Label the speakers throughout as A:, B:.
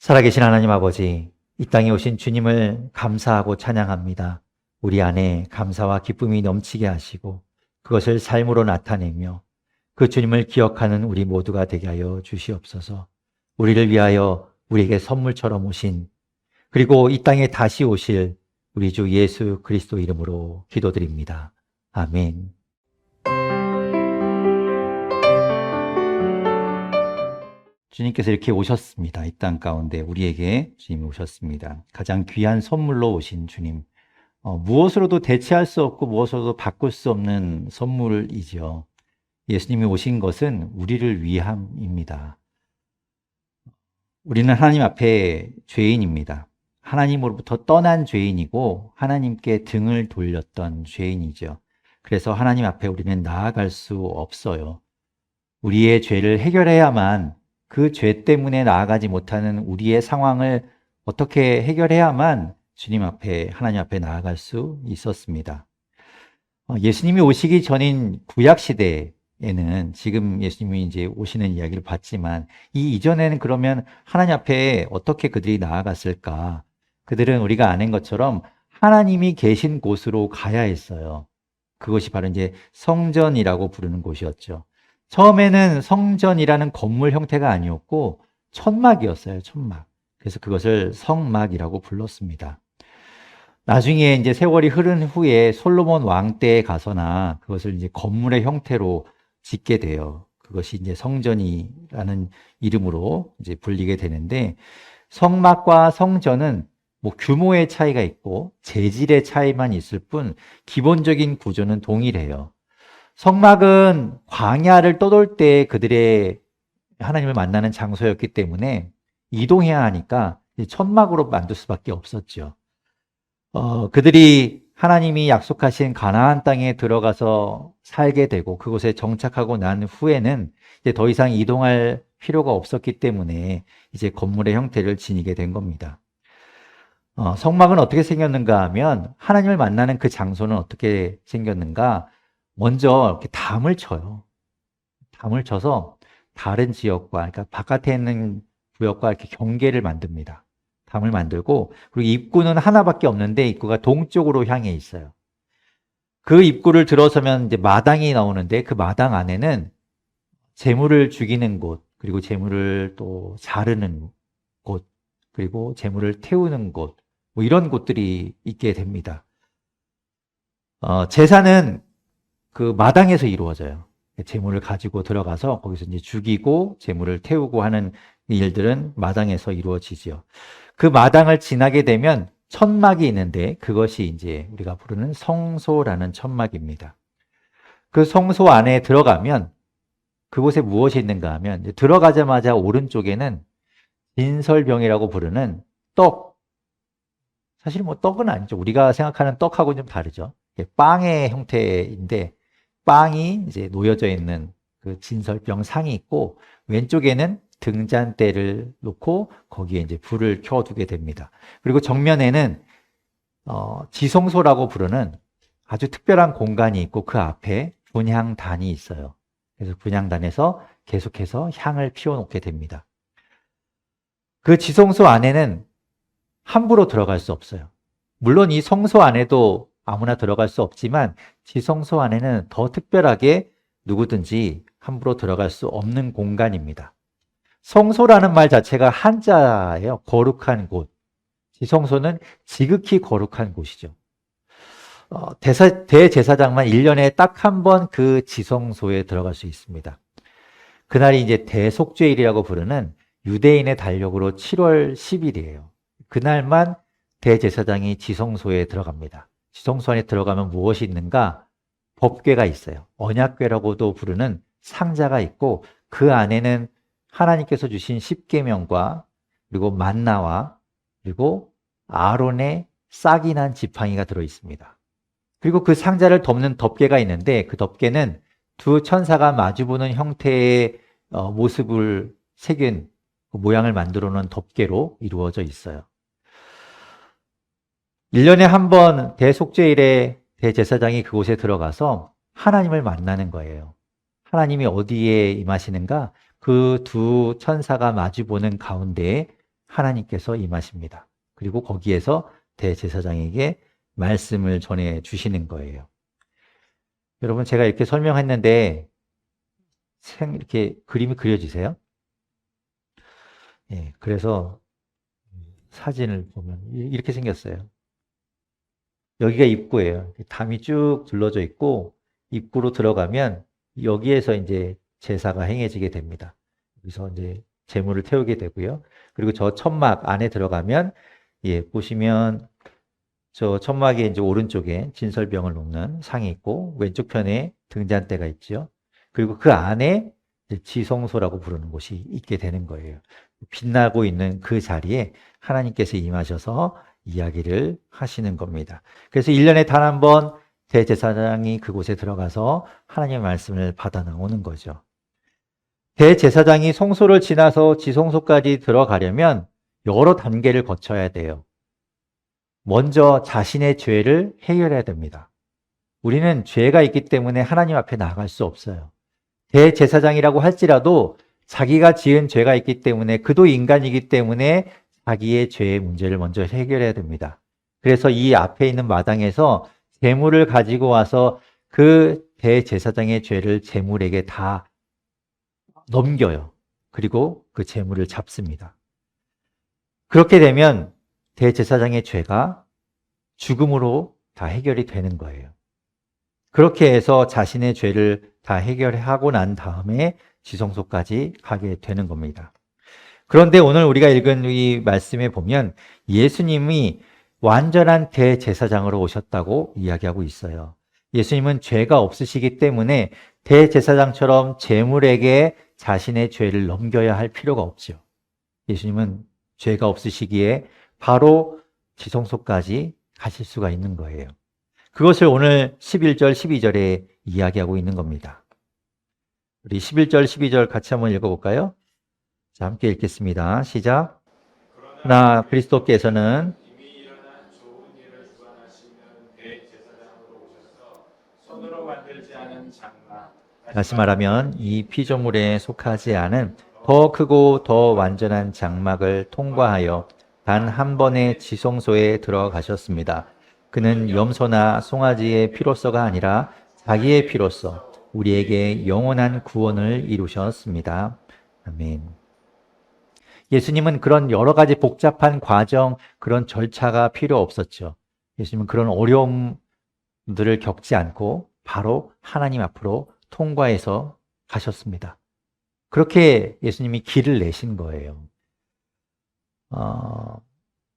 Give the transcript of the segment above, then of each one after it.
A: 살아계신 하나님 아버지, 이 땅에 오신 주님을 감사하고 찬양합니다. 우리 안에 감사와 기쁨이 넘치게 하시고 그것을 삶으로 나타내며 그 주님을 기억하는 우리 모두가 되게 하여 주시옵소서. 우리를 위하여 우리에게 선물처럼 오신, 그리고 이 땅에 다시 오실 우리 주 예수 그리스도 이름으로 기도드립니다. 아멘. 주님께서 이렇게 오셨습니다. 이 땅 가운데 우리에게 주님이 오셨습니다. 가장 귀한 선물로 오신 주님. 무엇으로도 대체할 수 없고 무엇으로도 바꿀 수 없는 선물이지요. 예수님이 오신 것은 우리를 위함입니다. 우리는 하나님 앞에 죄인입니다. 하나님으로부터 떠난 죄인이고 하나님께 등을 돌렸던 죄인이죠. 그래서 하나님 앞에 우리는 나아갈 수 없어요. 우리의 죄를 해결해야만, 그 죄 때문에 나아가지 못하는 우리의 상황을 어떻게 해결해야만 주님 앞에, 하나님 앞에 나아갈 수 있었습니다. 예수님이 오시기 전인 구약 시대에는, 지금 예수님이 이제 오시는 이야기를 봤지만 이 이전에는 그러면 하나님 앞에 어떻게 그들이 나아갔을까? 그들은 우리가 아는 것처럼 하나님이 계신 곳으로 가야 했어요. 그것이 바로 이제 성전이라고 부르는 곳이었죠. 처음에는 성전이라는 건물 형태가 아니었고 천막이었어요. 천막. 그래서 그것을 성막이라고 불렀습니다. 나중에 이제 세월이 흐른 후에 솔로몬 왕 때에 가서나 그것을 이제 건물의 형태로 짓게 돼요. 그것이 이제 성전이라는 이름으로 이제 불리게 되는데, 성막과 성전은 뭐 규모의 차이가 있고 재질의 차이만 있을 뿐 기본적인 구조는 동일해요. 성막은 광야를 떠돌 때 그들의 하나님을 만나는 장소였기 때문에 이동해야 하니까 천막으로 만들 수밖에 없었죠. 그들이 하나님이 약속하신 가나안 땅에 들어가서 살게 되고 그곳에 정착하고 난 후에는 이제 더 이상 이동할 필요가 없었기 때문에 이제 건물의 형태를 지니게 된 겁니다. 성막은 어떻게 생겼는가 하면, 하나님을 만나는 그 장소는 어떻게 생겼는가? 먼저 이렇게 담을 쳐요. 담을 쳐서 다른 지역과, 그러니까 바깥에 있는 구역과 이렇게 경계를 만듭니다. 담을 만들고, 그리고 입구는 하나밖에 없는데 입구가 동쪽으로 향해 있어요. 그 입구를 들어서면 이제 마당이 나오는데, 그 마당 안에는 재물을 죽이는 곳, 그리고 재물을 또 자르는 곳, 그리고 재물을 태우는 곳, 뭐 이런 곳들이 있게 됩니다. 제사는 그 마당에서 이루어져요. 재물을 가지고 들어가서 거기서 이제 죽이고 재물을 태우고 하는 일들은 마당에서 이루어지지요. 그 마당을 지나게 되면 천막이 있는데, 그것이 이제 우리가 부르는 성소라는 천막입니다. 그 성소 안에 들어가면 그곳에 무엇이 있는가 하면, 들어가자마자 오른쪽에는 진설병이라고 부르는 떡, 사실 뭐 떡은 아니죠. 우리가 생각하는 떡하고는 좀 다르죠. 빵의 형태인데, 빵이 이제 놓여져 있는 그 진설병 상이 있고, 왼쪽에는 등잔대를 놓고 거기에 이제 불을 켜두게 됩니다. 그리고 정면에는 지성소라고 부르는 아주 특별한 공간이 있고, 그 앞에 분향단이 있어요. 그래서 분향단에서 계속해서 향을 피워놓게 됩니다. 그 지성소 안에는 함부로 들어갈 수 없어요. 물론 이 성소 안에도 아무나 들어갈 수 없지만, 지성소 안에는 더 특별하게 누구든지 함부로 들어갈 수 없는 공간입니다. 성소라는 말 자체가 한자예요. 거룩한 곳. 지성소는 지극히 거룩한 곳이죠. 대제사장만 1년에 딱 한 번 그 지성소에 들어갈 수 있습니다. 그날이 이제 대속죄일이라고 부르는 유대인의 달력으로 7월 10일이에요. 그날만 대제사장이 지성소에 들어갑니다. 지성소 안에 들어가면 무엇이 있는가? 법궤가 있어요. 언약궤라고도 부르는 상자가 있고, 그 안에는 하나님께서 주신 십계명과 그리고 만나와 그리고 아론의 싹이 난 지팡이가 들어 있습니다. 그리고 그 상자를 덮는 덮개가 있는데, 그 덮개는 두 천사가 마주보는 형태의 모습을 새긴 모양을 만들어 놓은 덮개로 이루어져 있어요. 1년에 한 번 대속죄일에 대제사장이 그곳에 들어가서 하나님을 만나는 거예요. 하나님이 어디에 임하시는가? 그 두 천사가 마주보는 가운데에 하나님께서 임하십니다. 그리고 거기에서 대제사장에게 말씀을 전해 주시는 거예요. 여러분, 제가 이렇게 설명했는데 이렇게 그림이 그려지세요? 예, 그래서 사진을 보면 이렇게 생겼어요. 여기가 입구예요. 담이 쭉 둘러져 있고 입구로 들어가면 여기에서 이제 제사가 행해지게 됩니다. 여기서 이제 제물을 태우게 되고요. 그리고 저 천막 안에 들어가면 예, 보시면 저 천막에 이제 오른쪽에 진설병을 놓는 상이 있고 왼쪽 편에 등잔대가 있죠. 그리고 그 안에 지성소라고 부르는 곳이 있게 되는 거예요. 빛나고 있는 그 자리에 하나님께서 임하셔서 이야기를 하시는 겁니다. 그래서 1년에 단 한 번 대제사장이 그곳에 들어가서 하나님의 말씀을 받아 나오는 거죠. 대제사장이 성소를 지나서 지성소까지 들어가려면 여러 단계를 거쳐야 돼요. 먼저 자신의 죄를 해결해야 됩니다. 우리는 죄가 있기 때문에 하나님 앞에 나아갈 수 없어요. 대제사장이라고 할지라도 자기가 지은 죄가 있기 때문에 그도 인간이기 때문에 자기의 죄의 문제를 먼저 해결해야 됩니다. 그래서 이 앞에 있는 마당에서 제물을 가지고 와서 그 대제사장의 죄를 제물에게 다 넘겨요. 그리고 그 제물을 잡습니다. 그렇게 되면 대제사장의 죄가 죽음으로 다 해결이 되는 거예요. 그렇게 해서 자신의 죄를 다 해결하고 난 다음에 지성소까지 가게 되는 겁니다. 그런데 오늘 우리가 읽은 이 말씀에 보면 예수님이 완전한 대제사장으로 오셨다고 이야기하고 있어요. 예수님은 죄가 없으시기 때문에 대제사장처럼 제물에게 자신의 죄를 넘겨야 할 필요가 없죠. 예수님은 죄가 없으시기에 바로 지성소까지 가실 수가 있는 거예요. 그것을 오늘 11절, 12절에 이야기하고 있는 겁니다. 우리 11절, 12절 같이 한번 읽어볼까요? 자, 함께 읽겠습니다. 시작. 그러나 그리스도께서는
B: 이미 일어난 좋은 일을 주관하시는 대제사장으로 오셔서 손으로 만들지 않은 장막,
A: 다시 말하면 이 피조물에 속하지 않은 더 크고 더 완전한 장막을 통과하여 단 한 번의 지성소에 들어가셨습니다. 그는 염소나 송아지의 피로서가 아니라 자기의 피로서 우리에게 영원한 구원을 이루셨습니다. 아멘. 예수님은 그런 여러 가지 복잡한 과정, 그런 절차가 필요 없었죠. 예수님은 그런 어려움들을 겪지 않고 바로 하나님 앞으로 통과해서 가셨습니다. 그렇게 예수님이 길을 내신 거예요.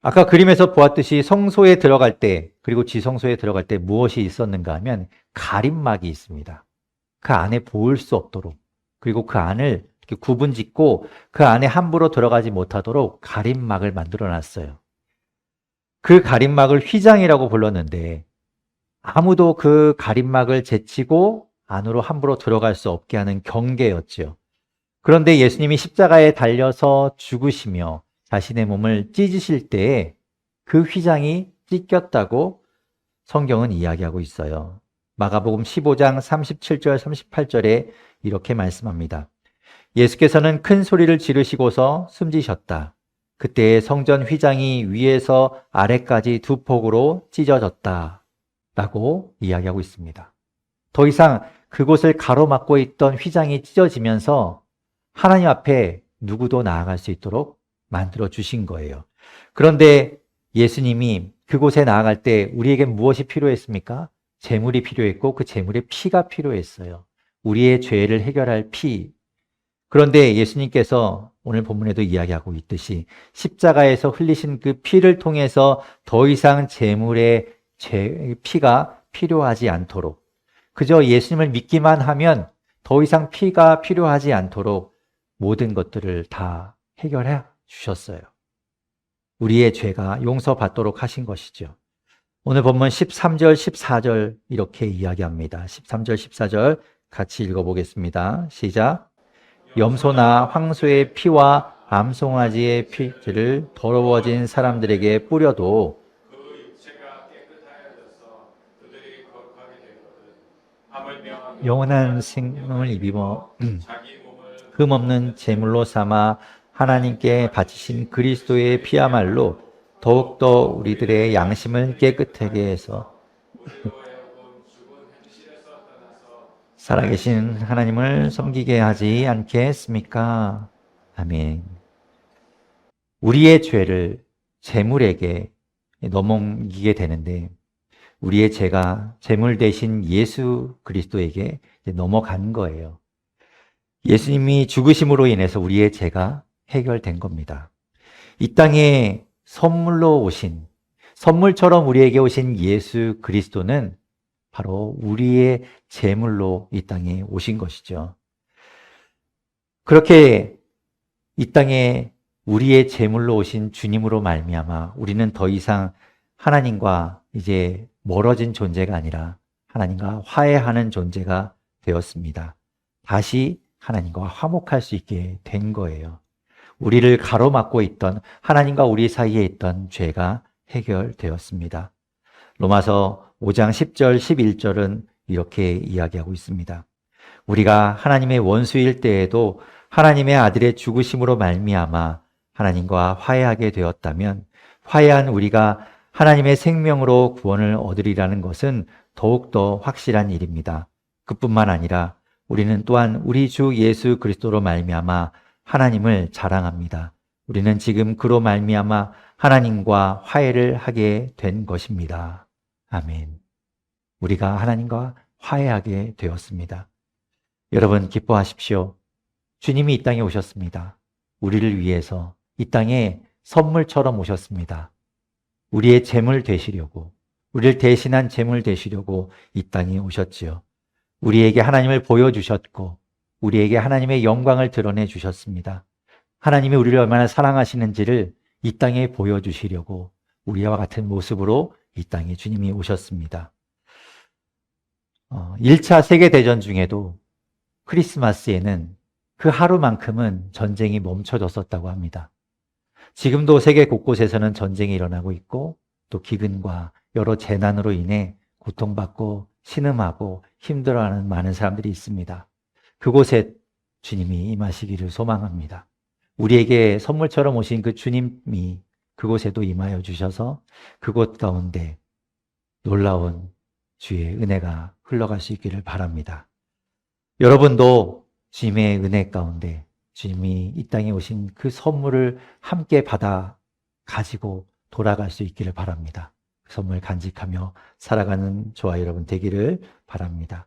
A: 아까 그림에서 보았듯이 성소에 들어갈 때, 그리고 지성소에 들어갈 때 무엇이 있었는가 하면 가림막이 있습니다. 그 안에 보일 수 없도록, 그리고 그 안을 이렇게 구분 짓고 그 안에 함부로 들어가지 못하도록 가림막을 만들어 놨어요. 그 가림막을 휘장이라고 불렀는데 아무도 그 가림막을 제치고 안으로 함부로 들어갈 수 없게 하는 경계였죠. 그런데 예수님이 십자가에 달려서 죽으시며 자신의 몸을 찢으실 때에 그 휘장이 찢겼다고 성경은 이야기하고 있어요. 마가복음 15장 37절 38절에 이렇게 말씀합니다. 예수께서는 큰 소리를 지르시고서 숨지셨다. 그때 성전 휘장이 위에서 아래까지 두 폭으로 찢어졌다. 라고 이야기하고 있습니다. 더 이상 그곳을 가로막고 있던 휘장이 찢어지면서 하나님 앞에 누구도 나아갈 수 있도록 만들어 주신 거예요. 그런데 예수님이 그곳에 나아갈 때 우리에게 무엇이 필요했습니까? 제물이 필요했고 그 제물의 피가 필요했어요. 우리의 죄를 해결할 피. 그런데 예수님께서 오늘 본문에도 이야기하고 있듯이 십자가에서 흘리신 그 피를 통해서 더 이상 제물의 피가 필요하지 않도록, 그저 예수님을 믿기만 하면 더 이상 피가 필요하지 않도록 모든 것들을 다 해결해 주셨어요. 우리의 죄가 용서받도록 하신 것이죠. 오늘 본문 13절, 14절 이렇게 이야기합니다. 13절, 14절 같이 읽어보겠습니다. 시작. 염소나 황소의 피와 암송아지의 피를 더러워진 사람들에게 뿌려도
B: 그 육체가 깨끗하여져서 그들이 거룩하게 되거든. 하물며
A: 영원한 생명을 입어
B: 자기 몸을
A: 흠없는 제물로 삼아 하나님께 바치신 그리스도의 피야말로 더욱더 우리들의 양심을 깨끗하게 해서 살아계신 하나님을 섬기게 하지 않겠습니까? 아멘. 우리의 죄를 재물에게 넘기게 되는데 우리의 죄가 재물 대신 예수 그리스도에게 넘어간 거예요. 예수님이 죽으심으로 인해서 우리의 죄가 해결된 겁니다. 이 땅에 선물로 오신, 선물처럼 우리에게 오신 예수 그리스도는 바로 우리의 제물로 이 땅에 오신 것이죠. 그렇게 이 땅에 우리의 제물로 오신 주님으로 말미암아 우리는 더 이상 하나님과 이제 멀어진 존재가 아니라 하나님과 화해하는 존재가 되었습니다. 다시 하나님과 화목할 수 있게 된 거예요. 우리를 가로막고 있던 하나님과 우리 사이에 있던 죄가 해결되었습니다. 로마서 5장 10절, 11절은 이렇게 이야기하고 있습니다. 우리가 하나님의 원수일 때에도 하나님의 아들의 죽으심으로 말미암아 하나님과 화해하게 되었다면 화해한 우리가 하나님의 생명으로 구원을 얻으리라는 것은 더욱더 확실한 일입니다. 그뿐만 아니라 우리는 또한 우리 주 예수 그리스도로 말미암아 하나님을 자랑합니다. 우리는 지금 그로 말미암아 하나님과 화해를 하게 된 것입니다. 아멘. 우리가 하나님과 화해하게 되었습니다. 여러분 기뻐하십시오. 주님이 이 땅에 오셨습니다. 우리를 위해서 이 땅에 선물처럼 오셨습니다. 우리의 제물 되시려고, 우리를 대신한 제물 되시려고 이 땅에 오셨지요. 우리에게 하나님을 보여주셨고 우리에게 하나님의 영광을 드러내 주셨습니다. 하나님이 우리를 얼마나 사랑하시는지를 이 땅에 보여주시려고 우리와 같은 모습으로 이 땅에 주님이 오셨습니다. 1차 세계대전 중에도 크리스마스에는 그 하루만큼은 전쟁이 멈춰졌었다고 합니다. 지금도 세계 곳곳에서는 전쟁이 일어나고 있고 또 기근과 여러 재난으로 인해 고통받고 신음하고 힘들어하는 많은 사람들이 있습니다. 그곳에 주님이 임하시기를 소망합니다. 우리에게 선물처럼 오신 그 주님이 그곳에도 임하여 주셔서 그곳 가운데 놀라운 주의 은혜가 흘러갈 수 있기를 바랍니다. 여러분도 주님의 은혜 가운데 주님이 이 땅에 오신 그 선물을 함께 받아 가지고 돌아갈 수 있기를 바랍니다. 그 선물 간직하며 살아가는 저와 여러분 되기를 바랍니다.